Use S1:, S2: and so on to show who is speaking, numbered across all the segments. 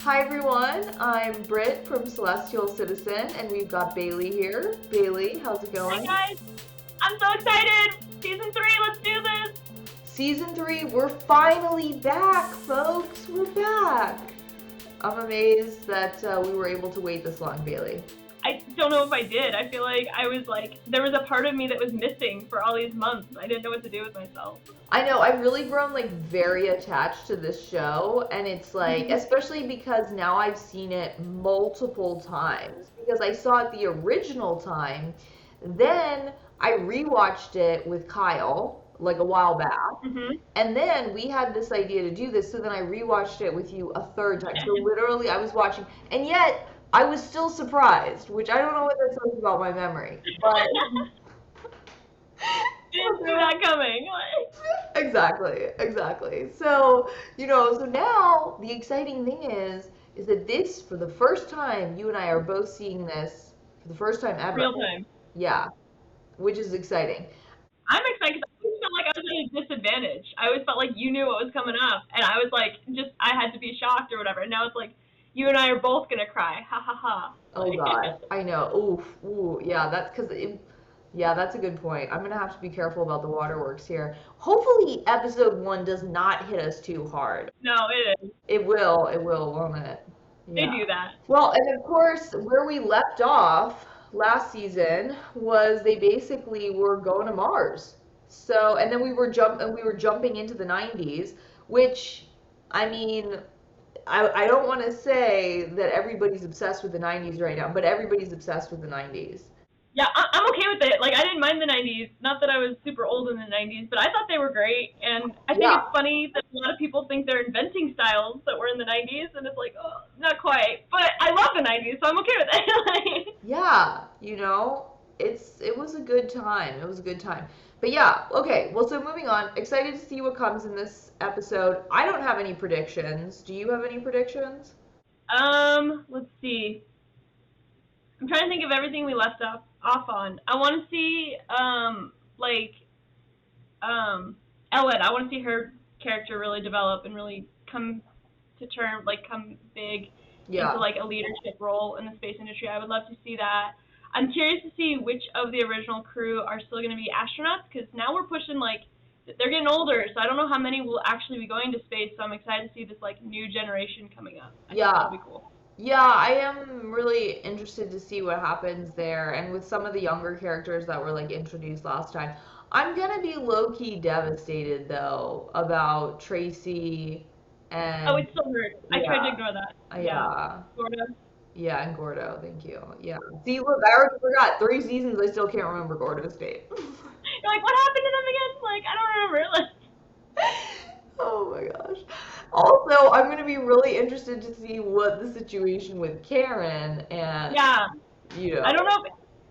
S1: Hi everyone, I'm Britt from Celestial Citizen, and we've got Bailey here. Bailey, how's it going?
S2: Hi guys, I'm so excited! Season 3, let's do this!
S1: Season 3, we're finally back, folks! We're back! I'm amazed that we were able to wait this long, Bailey.
S2: I don't know if I did. I feel like there was a part of me that was missing for all these months. I didn't know what to do with myself.
S1: I know, I've really grown very attached to this show, and it's especially because now I've seen it multiple times. Because I saw it the original time, then I rewatched it with Kyle, a while back, and then we had this idea to do this, so then I rewatched it with you a third time. So literally I was watching, and yet I was still surprised, which I don't know what that says about my memory, but...
S2: Didn't see that coming.
S1: Exactly. So, so now the exciting thing is that this, for the first time, you and I are both seeing this for the first time ever.
S2: Real time.
S1: Yeah, which is exciting.
S2: I'm excited because I always felt like I was at a disadvantage. I always felt like you knew what was coming up, and I was I had to be shocked or whatever. And now it's like, you and I are both gonna cry. Ha ha ha.
S1: Oh God, I know. Ooh, yeah, that's because yeah, that's a good point. I'm gonna have to be careful about the waterworks here. Hopefully episode 1 does not hit us too hard.
S2: No, it is.
S1: It will, won't it?
S2: Yeah. They do that.
S1: Well, and of course, where we left off last season was they basically were going to Mars. So, and then we were jumping into the 90s, which, I mean, I don't want to say that everybody's obsessed with the 90s right now, but everybody's obsessed with the 90s.
S2: Yeah, I'm okay with it. I didn't mind the 90s. Not that I was super old in the 90s, but I thought they were great. And I think it's funny that a lot of people think they're inventing styles that were in the 90s, and it's like, oh, not quite. But I love the 90s, so I'm okay with it.
S1: Yeah, it was a good time. It was a good time. But yeah, okay. Well, so moving on. Excited to see what comes in this episode. I don't have any predictions. Do you have any predictions?
S2: Let's see. I'm trying to think of everything we left off on. I want to see, Ellen. I want to see her character really develop and really come to term, come big into, a leadership role in the space industry. I would love to see that. I'm curious to see which of the original crew are still going to be astronauts, because now we're pushing, they're getting older, so I don't know how many will actually be going to space, so I'm excited to see this, new generation coming up. I think that'll be cool.
S1: Yeah, I am really interested to see what happens there, and with some of the younger characters that were introduced last time. I'm gonna be low-key devastated though about Tracy and...
S2: Oh, it's so weird. I tried to ignore that.
S1: Yeah.
S2: Gordo.
S1: Yeah, and Gordo, thank you. Yeah. See, look, I already forgot. 3 seasons, I still can't remember Gordo's name.
S2: You're like, what happened to them again? I don't remember.
S1: Oh my gosh. Also, I'm going to be really interested to see what the situation with Karen and,
S2: I don't know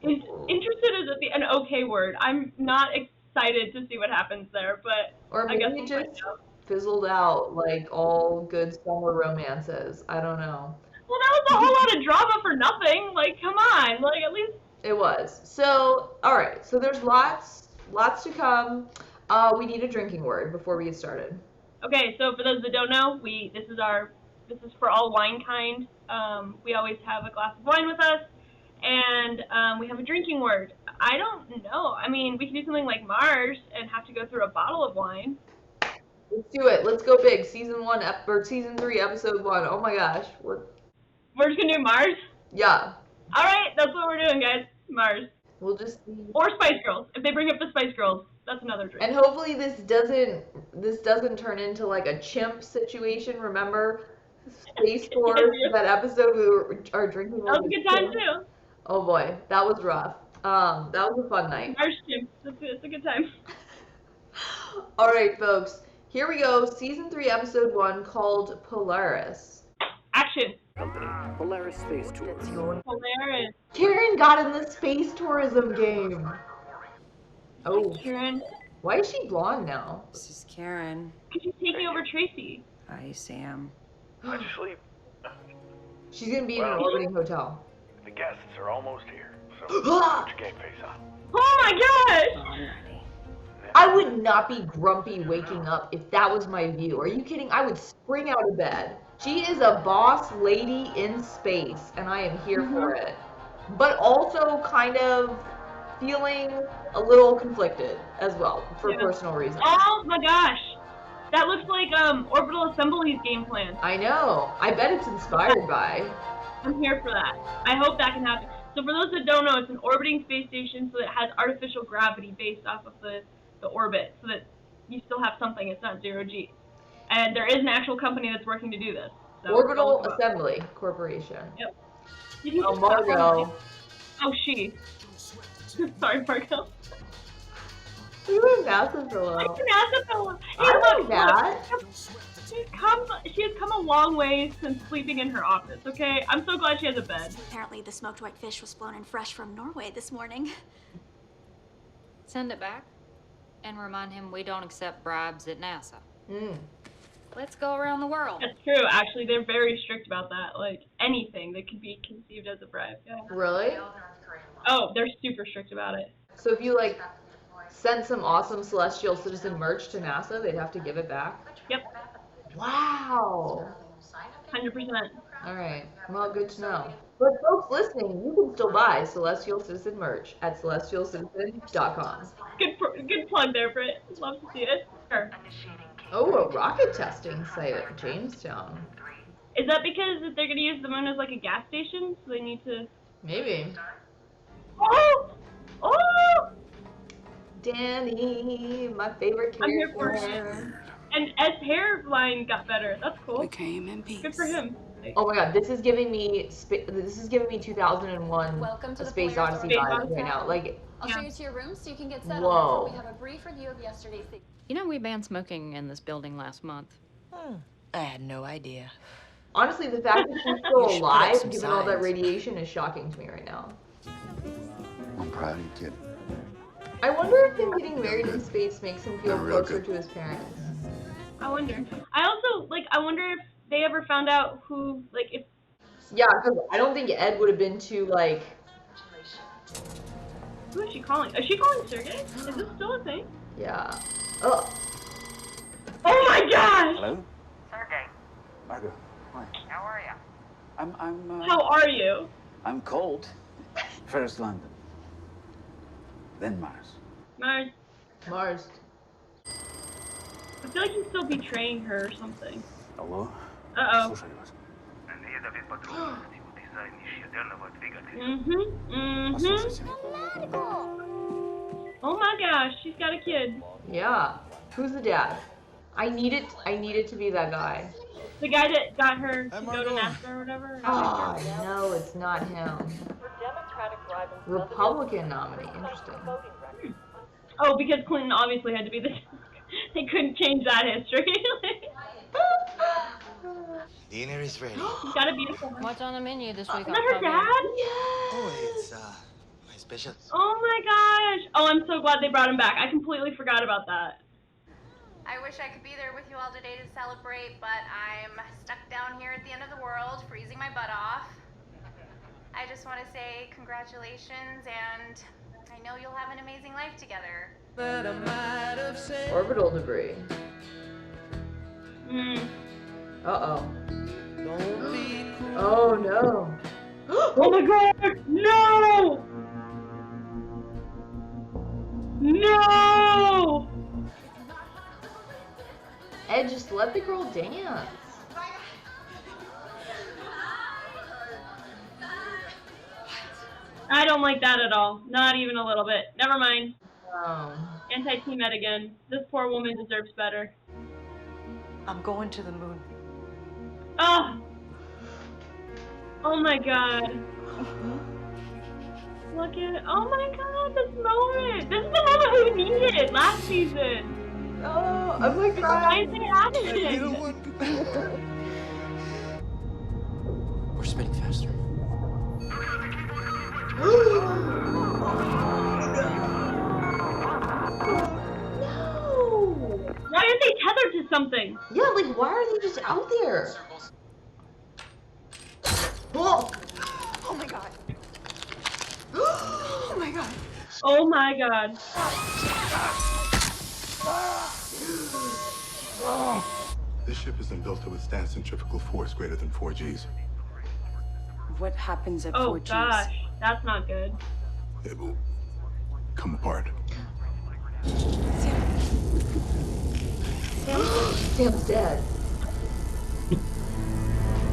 S2: if interested is an okay word. I'm not excited to see what happens there, but
S1: or maybe
S2: I guess
S1: it just fizzled out like all good summer romances. I don't know.
S2: Well, that was a whole lot of drama for nothing. Come on. At least... It
S1: was. So, all right. So there's lots to come. We need a drinking word before we get started.
S2: Okay, so for those that don't know, this is for all wine kind. We always have a glass of wine with us, and we have a drinking word. I don't know. I mean, we can do something like Mars and have to go through a bottle of wine.
S1: Let's do it. Let's go big. Season 3, episode 1. Oh my gosh.
S2: We're just gonna do Mars?
S1: Yeah.
S2: All right, that's what we're doing, guys. Mars.
S1: We'll just see.
S2: Or Spice Girls. If they bring up the Spice Girls, that's another drink.
S1: And hopefully this doesn't turn into a chimp situation. Remember Space Force, that episode we are drinking.
S2: That was a good time too.
S1: Oh boy, that was rough. That was a fun night.
S2: Mars chimp. It's a good time.
S1: All right, folks. Here we go. Season 3, episode 1, called Polaris.
S2: Action.
S3: Company, Polaris Space Tour.
S2: Polaris.
S1: Karen got in the space tourism game. Oh,
S2: Karen.
S1: Why is she blonde now?
S4: This is Karen.
S2: She's taking over Tracy.
S4: Hi, Sam.
S3: How'd you sleep?
S1: She's gonna be in an orbiting hotel.
S3: The guests are almost here, so put your game face on.
S2: Oh my gosh!
S4: Oh, I'm ready.
S1: I would not be grumpy waking up if that was my view. Are you kidding? I would spring out of bed. She is a boss lady in space, and I am here for it. But also kind of feeling a little conflicted as well for personal reasons.
S2: Oh my gosh! That looks like Orbital Assembly's game plan.
S1: I know. I bet it's inspired by.
S2: I'm here for that. I hope that can happen. So for those that don't know, it's an orbiting space station, so it has artificial gravity based off of the orbit, so that you still have something. It's not 0G. And there is an actual company that's working to do this. So
S1: Orbital Assembly Corporation.
S2: Yep.
S1: Oh, Margot.
S2: Oh, she. Sorry, Margot.
S1: Look at my NASA pillow.
S2: It's an NASA pillow.
S1: I like that.
S2: She has come a long way since sleeping in her office, okay? I'm so glad she has a bed.
S5: Apparently the smoked white fish was flown in fresh from Norway this morning.
S6: Send it back and remind him we don't accept bribes at NASA. Let's go around the world.
S2: That's true, actually. They're very strict about that. Like, anything that could be conceived as a bribe. Yeah.
S1: Really?
S2: Oh, they're super strict about it.
S1: So if you, like, send some awesome Celestial Citizen merch to NASA, they'd have to give it back?
S2: Yep.
S1: Wow.
S2: 100%.
S1: All right. Well, good to know. But folks listening, you can still buy Celestial Citizen merch at celestialcitizen.com.
S2: Good plug there, Britt. Love to see it. Sure.
S1: Oh, a rocket testing site at Jamestown.
S2: Is that because they're going to use the moon as like a gas station? So they need to...
S1: Maybe.
S2: Oh! Oh!
S1: Danny, my favorite character.
S2: I'm here for it. And Ed's hairline got better. That's cool.
S4: We came in peace.
S2: Good for him.
S1: Oh my god, this is giving me 2001
S7: Welcome to
S1: A
S7: the
S1: Space
S7: Polaris
S1: Odyssey
S2: Space
S1: vibes
S2: Odyssey.
S1: right now. Like,
S7: I'll show you to your room so you can get settled.
S1: Whoa.
S7: We have a brief review of yesterday's thing.
S6: You know, we banned smoking in this building last month.
S4: I had no idea.
S1: honestly, the fact that she's still
S4: You should put up
S1: alive,
S4: some
S1: given all that
S4: signs.
S1: radiation, is shocking to me right now.
S8: I'm proud of you, kid.
S1: I wonder if him getting married in space makes him feel
S8: They're real
S1: closer
S8: good.
S1: to his parents.
S2: I wonder. I also, like, I wonder if they ever found out who, like, if...
S1: Yeah, because I don't think Ed would have been too, like...
S2: Who is she calling? Is she calling Sergey? Is this still a thing?
S1: Yeah. Ugh.
S2: Oh my gosh!
S3: Hello?
S9: Sergey,
S3: Margot. Hi.
S9: how are you?
S2: How are you?
S3: I'm cold. First London. Then Mars.
S2: Mars.
S1: Mars.
S2: I feel like he's still betraying her or something.
S3: Алло?
S2: Uh-oh.
S3: Слушаю вас.
S9: Наведовый подробности в дизайне ядерного двигателя.
S3: Послушайте.
S2: Oh my gosh, she's got a kid.
S1: Yeah. Who's the dad? I need it to be that guy.
S2: The guy that got her to go to NASA or whatever.
S1: Ah, no, it's not him. Republican nominee. Interesting.
S2: Oh, because Clinton obviously had to be the... They couldn't change that history.
S10: Dinner is ready.
S2: He's gotta be a...
S6: What's on the menu this week?
S2: Is that her dad?
S10: Oh, it's my special.
S2: Oh my gosh. Oh, I'm so glad they brought him back. I completely forgot about that.
S11: I wish I could be there with you all today to celebrate, but I'm stuck down here at the end of the world, freezing my butt off. I just want to say congratulations, and I know you'll have an amazing life together.
S1: Orbital debris. Uh-oh. Oh, no.
S2: Oh my god! No! No!
S1: Ed, just let the girl dance.
S2: I don't like that at all. Not even a little bit. Never mind.
S1: Oh.
S2: Anti-team Ed again. This poor woman deserves better.
S4: I'm going to the moon.
S2: Oh! Oh my god. Look at it. Oh my god, this moment. This is the moment we needed last season.
S1: Oh, I'm like
S2: Why is it happening?
S10: We're spinning faster.
S1: No!
S2: Why aren't they tethered to something?
S1: Yeah, like, why are they just out there? Oh!
S4: Oh my god. Oh my god.
S2: Oh my god.
S12: This ship isn't built to withstand centrifugal force greater than 4 Gs.
S13: What happens at 4
S2: Oh
S13: Gs?
S2: gosh, that's not good.
S12: It will come apart.
S1: Sam's dead.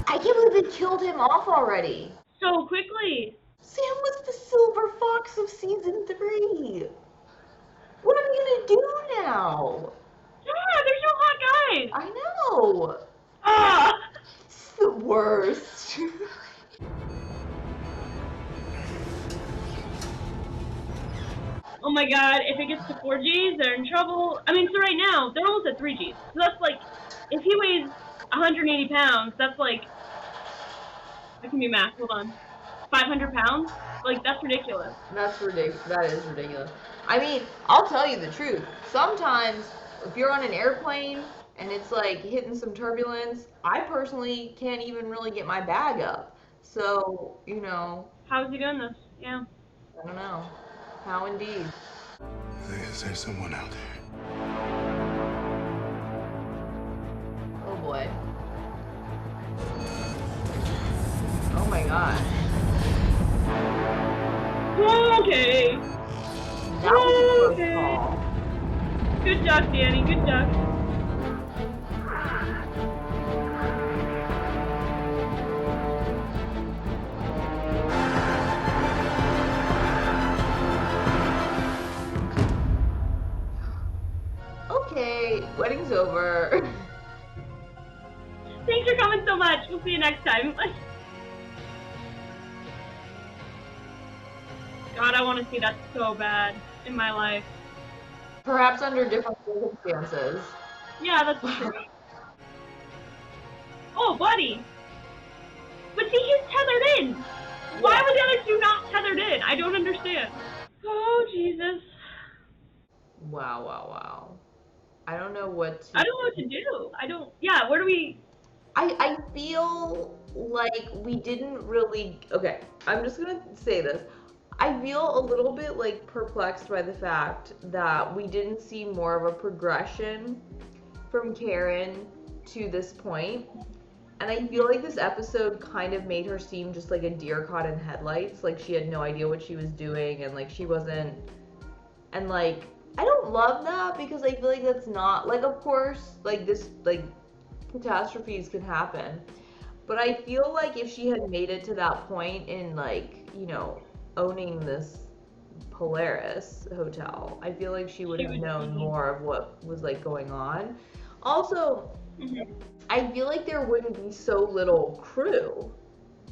S1: I can't believe they killed him off already.
S2: So quickly.
S1: Sam was the silver fox of season 3. What are we gonna do now?
S2: Yeah, there's no hot guys.
S1: I know.
S2: Ah!
S1: It's the worst.
S2: Oh my god, if it gets to 4 Gs, they're in trouble. I mean, so right now, they're almost at 3 Gs. So that's like, if he weighs 180 pounds, that's like, I can do math, hold on. 500 pounds? Like, that's ridiculous.
S1: That's ridiculous. That is ridiculous. I mean, I'll tell you the truth. Sometimes, if you're on an airplane and it's like hitting some turbulence, I personally can't even really get my bag up. So, you know.
S2: How's he doing this? Yeah.
S1: I don't know. How indeed.
S12: Is there someone out there?
S1: Oh boy. Oh my god.
S2: Okay.
S1: That was a close
S2: Okay.
S1: call.
S2: Good duck, Danny. Good duck.
S1: Okay, wedding's over.
S2: Thanks for coming so much. We'll see you next time. God, I want to see that so bad in my life.
S1: Perhaps under different circumstances.
S2: Yeah, that's true. Oh, buddy! But see, he's tethered in! Why were the other two not tethered in? I don't understand. Oh, Jesus.
S1: Wow, wow, wow. I don't know what to...
S2: I don't know what to do. Yeah, where do we...
S1: I feel like we didn't really... Okay, I'm just gonna say this. I feel a little bit like perplexed by the fact that we didn't see more of a progression from Karen to this point. And I feel like this episode kind of made her seem just like a deer caught in headlights. Like she had no idea what she was doing and like she wasn't... And like, I don't love that because I feel like that's not... Like, of course, like this, like, catastrophes can happen. But I feel like if she had made it to that point in like, you know, owning this Polaris hotel, I feel like she would have known more of what was like going on. Also, I feel like there wouldn't be so little crew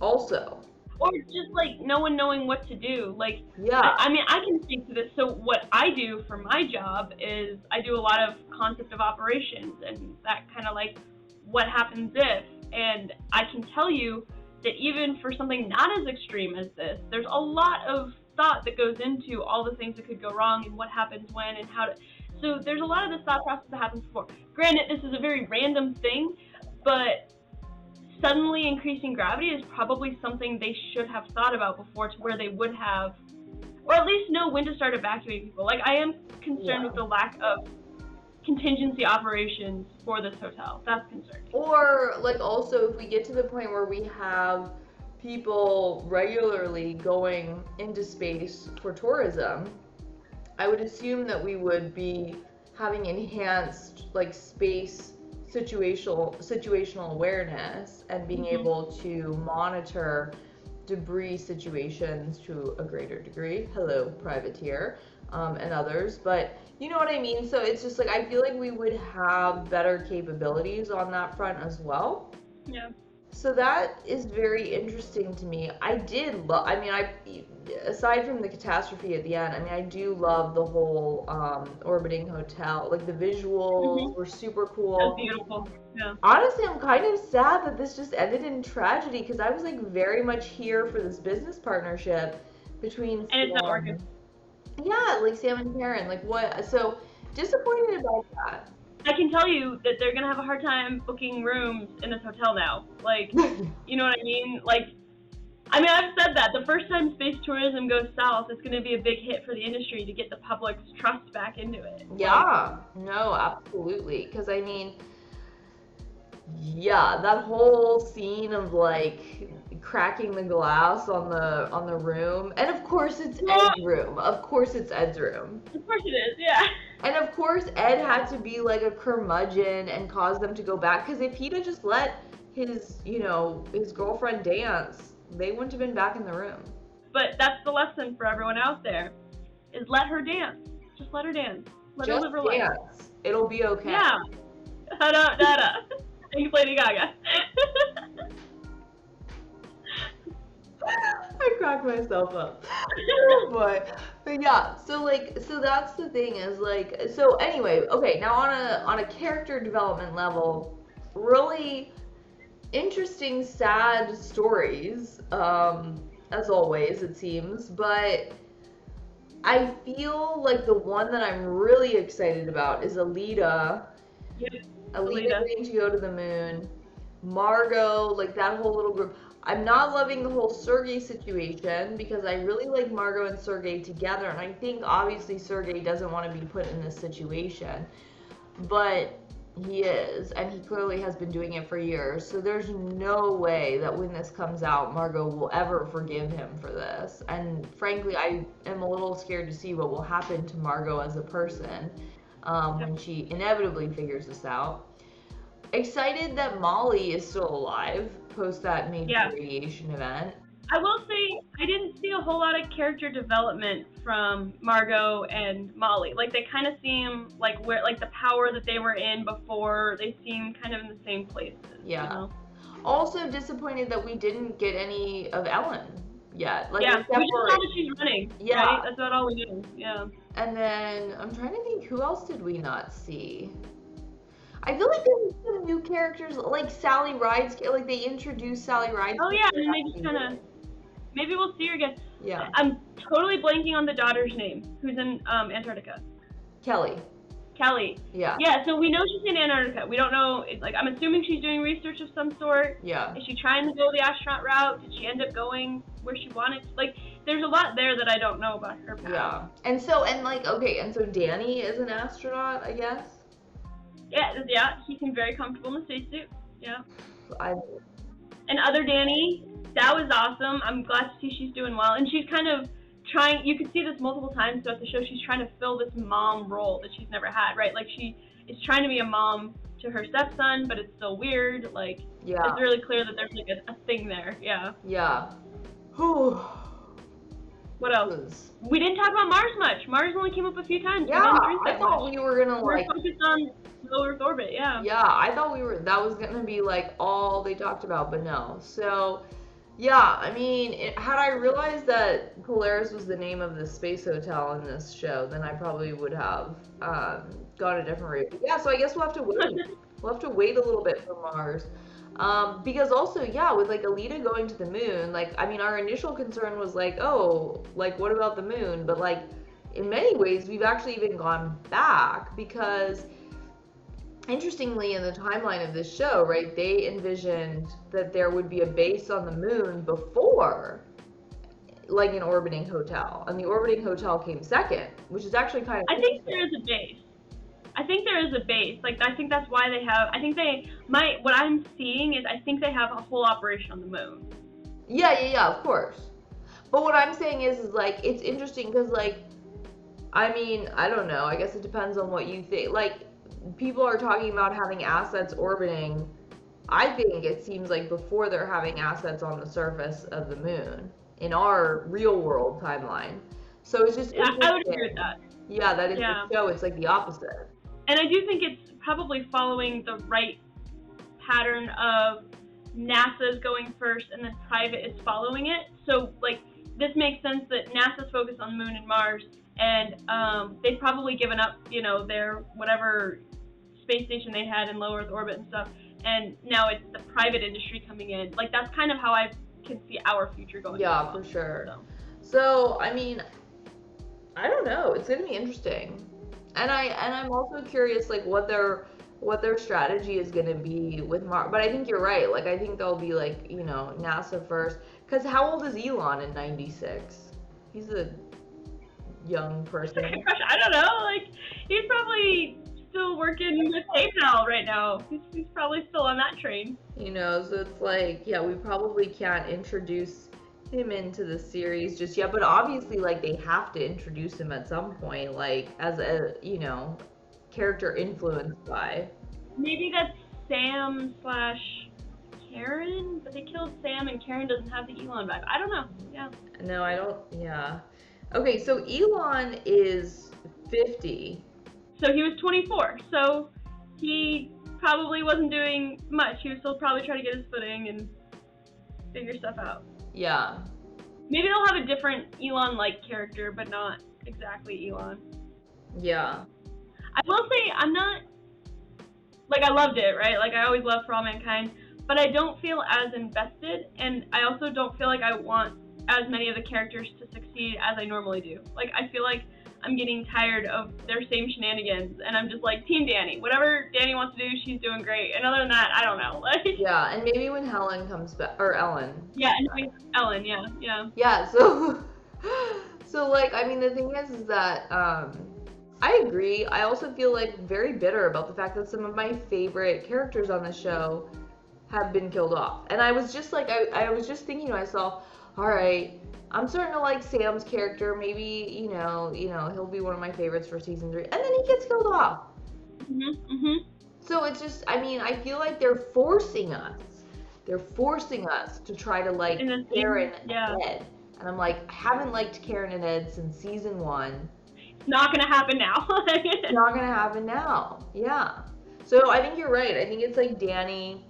S1: also.
S2: Or just like no one knowing what to do. Like,
S1: yeah.
S2: I mean, I can speak to this. So what I do for my job is I do a lot of concept of operations and that kind of like what happens if. And I can tell you that even for something not as extreme as this, there's a lot of thought that goes into all the things that could go wrong and what happens when and how to... So there's a lot of this thought process that happens before. Granted, this is a very random thing, but suddenly increasing gravity is probably something they should have thought about before to where they would have, or at least know when to start evacuating people. Like, I am concerned with the lack of contingency operations for this hotel. That's concerning.
S1: Or like also if we get to the point where we have people regularly going into space for tourism, I would assume that we would be having enhanced like space situational awareness and being able to monitor debris situations to a greater degree. Hello, privateer, and others. But you know what I mean? So it's just like, I feel like we would have better capabilities on that front as well.
S2: Yeah.
S1: So that is very interesting to me. I did love, I mean, aside from the catastrophe at the end, I mean, I do love the whole orbiting hotel. Like the visuals were super cool.
S2: That's beautiful. Yeah.
S1: Honestly, I'm kind of sad that this just ended in tragedy because I was like very much here for this business partnership between
S2: and it's not working.
S1: Yeah, like Sam and Karen. Like what? So disappointed about that.
S2: I can tell you that they're gonna have a hard time booking rooms in this hotel now. Like, you know what I mean? Like, I mean, I've said that. The first time space tourism goes south, it's going to be a big hit for the industry to get the public's trust back into it.
S1: Yeah, no, absolutely. Because, I mean, yeah, that whole scene of, like, cracking the glass on the room. And, of course, it's Ed's room. Of course it's Ed's room.
S2: Of course it is, yeah.
S1: And, of course, Ed had to be, like, a curmudgeon and cause them to go back. Because if he'd have just let his, you know, his girlfriend dance, they wouldn't have been back in the room.
S2: But that's the lesson for everyone out there, is let her dance. Just let her dance. Let her live her life.
S1: It'll be okay.
S2: Yeah. Da-da. Thank you, Lady Gaga.
S1: I cracked myself up. Oh boy. But yeah, so that's the thing is like, so anyway, okay, now on a character development level, really interesting, sad stories, as always, it seems, but I feel like the one that I'm really excited about is Alita.
S2: Yep.
S1: Alita getting to go to the moon. Margot, like that whole little group. I'm not loving the whole Sergei situation because I really like Margot and Sergei together, and I think obviously Sergei doesn't want to be put in this situation, but he is, and he clearly has been doing it for years, so there's no way that when this comes out, Margot will ever forgive him for this, and frankly, I am a little scared to see what will happen to Margot as a person when she inevitably figures this out. Excited that Molly is still alive post that major radiation event.
S2: I will say I didn't see a whole lot of character development from Margot and Molly. Like they kind of seem like where the power that they were in before, they seem kind of in the same places.
S1: Yeah.
S2: You know?
S1: Also disappointed that we didn't get any of Ellen yet. Like,
S2: yeah, we just saw that she's running.
S1: Yeah.
S2: Right? That's about all we knew. Yeah.
S1: And then I'm trying to think, who else did we not see? I feel like there were some new characters, like Sally Ride's, like they introduced Sally Ride's.
S2: Oh yeah, and they just kind of, maybe we'll see her again.
S1: Yeah.
S2: I'm totally blanking on the daughter's name, who's in Antarctica.
S1: Kelly. Yeah.
S2: Yeah, so we know she's in Antarctica. We don't know, like, I'm assuming she's doing research of some sort.
S1: Yeah.
S2: Is she trying to go the astronaut route? Did she end up going where she wanted? Like, there's a lot there that I don't know about her past.
S1: Yeah. And so Danny is an astronaut, I guess?
S2: Yeah, he seemed very comfortable in the spacesuit. Yeah. And other Danny, that was awesome. I'm glad to see she's doing well. And she's kind of trying, you could see this multiple times throughout the show, she's trying to fill this mom role that she's never had, right? Like she is trying to be a mom to her stepson, but it's still weird. Like, it's really clear that there's like a thing there. Yeah.
S1: Yeah. Whew.
S2: What else? We didn't talk about Mars much. Mars only came up a few times.
S1: Yeah, I thought we were gonna
S2: We're focused on low Earth orbit, yeah.
S1: Yeah, I thought that was gonna be like all they talked about, but no. So, yeah, I mean, had I realized that Polaris was the name of the space hotel in this show, then I probably would have gone a different route. Yeah, so I guess we'll have to wait. We'll have to wait a little bit for Mars. Because also, yeah, with like Alita going to the moon, like, I mean, our initial concern was like, oh, like, what about the moon? But like, in many ways, we've actually even gone back because, interestingly, in the timeline of this show, right, they envisioned that there would be a base on the moon before, like, an orbiting hotel. And the orbiting hotel came second, which is actually kind of
S2: I think there is a base. I think there is a base. Like, I think that's why they have, what I'm seeing is I think they have a whole operation on the moon.
S1: Yeah, of course. But what I'm saying is like, it's interesting because, like, I mean, I don't know. I guess it depends on what you think. Like, people are talking about having assets orbiting. I think it seems like before they're having assets on the surface of the moon in our real world timeline. So it's just interesting.
S2: I would agree with that.
S1: Yeah, that is the show. It's like the opposite.
S2: And I do think it's probably following the right pattern of NASA's going first and then private is following it. So, like, this makes sense that NASA's focused on the moon and Mars, and they've probably given up, you know, their whatever space station they had in low Earth orbit and stuff, and now it's the private industry coming in. Like, that's kind of how I can see our future going.
S1: Yeah, for sure. So, I mean, I don't know. It's going to be interesting. And I'm also curious, like, what their what their strategy is going to be with Mars. But I think you're right. Like, I think they'll be like, you know, NASA first. Because how old is Elon in 96? He's a young person.
S2: I don't know. Like, he's probably still working with PayPal right now. He's probably still on that train.
S1: You know, so it's like, yeah, we probably can't introduce him into the series just yet. But obviously, like, they have to introduce him at some point, like, as a, you know, character influenced by.
S2: Maybe that's Sam / Karen, but they killed Sam and Karen doesn't have the Elon vibe. I don't know. Yeah.
S1: No, I don't. Yeah. Okay, so Elon is 50.
S2: So he was 24. So he probably wasn't doing much. He was still probably trying to get his footing and figure stuff out.
S1: Yeah.
S2: Maybe they'll have a different Elon-like character, but not exactly Elon.
S1: Yeah.
S2: I will say I'm not, like, I loved it, right? Like, I always love For All Mankind, but I don't feel as invested, and I also don't feel like I want as many of the characters to succeed as I normally do. Like, I feel like I'm getting tired of their same shenanigans, and I'm just like, Team Danny. Whatever Danny wants to do, she's doing great. And other than that, I don't know. Like,
S1: yeah, and maybe when Helen comes back, or Ellen.
S2: Yeah, and maybe Ellen, yeah.
S1: Yeah, so, like, I mean, the thing is that, I agree. I also feel like very bitter about the fact that some of my favorite characters on the show have been killed off. And I was just like, I was just thinking to myself, all right, I'm starting to like Sam's character. Maybe, you know, he'll be one of my favorites for season 3. And then he gets killed off. So it's just, I mean, I feel like they're forcing us. They're forcing us to try to like Karen and Ed. And I'm like, I haven't liked Karen and Ed since season 1.
S2: It's not gonna happen now.
S1: It's not gonna happen now. Yeah. So I think you're right. I think it's like Danny,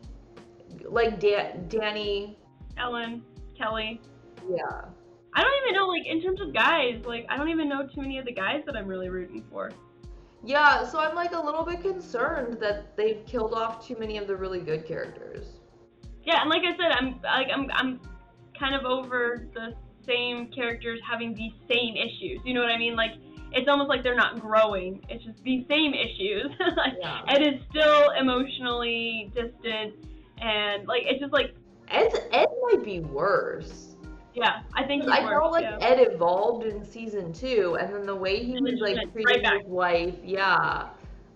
S1: like Danny,
S2: Ellen, Kelly.
S1: Yeah.
S2: I don't even know, like, in terms of guys, like, I don't even know too many of the guys that I'm really rooting for.
S1: Yeah, so I'm like a little bit concerned that they've killed off too many of the really good characters.
S2: Yeah, and like I said, I'm kind of over the same characters having these same issues. You know what I mean? Like, it's almost like they're not growing. It's just these same issues. Like, yeah. Ed is still emotionally distant, and like it's just like
S1: Ed might be worse.
S2: Yeah, I think he's
S1: I
S2: worse,
S1: felt like
S2: yeah.
S1: Ed evolved in season 2, and then the way he was like treating his wife, yeah,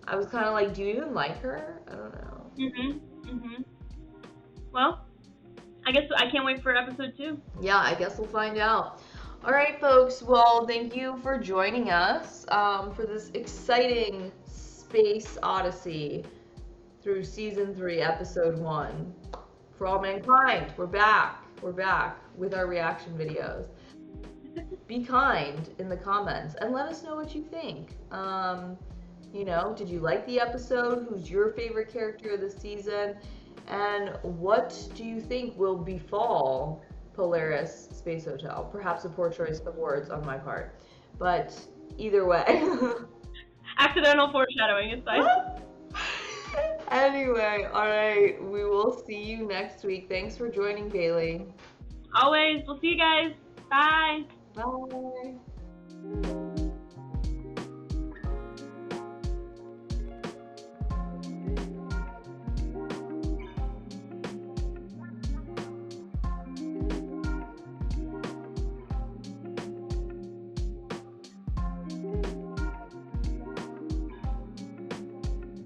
S1: I was kind of like, do you even like her? I don't know.
S2: Well, I guess I can't wait for episode 2.
S1: Yeah, I guess we'll find out. All right, folks. Well, thank you for joining us for this exciting space odyssey through season 3, episode 1. For All Mankind, we're back. We're back with our reaction videos. Be kind in the comments and let us know what you think. You know, did you like the episode? Who's your favorite character of the season? And what do you think will befall Polaris Space Hotel? Perhaps a poor choice of words on my part. But either way.
S2: Accidental foreshadowing, it's fine.
S1: Anyway, alright. We will see you next week. Thanks for joining, Bailey.
S2: Always. We'll see you guys. Bye.
S1: Bye.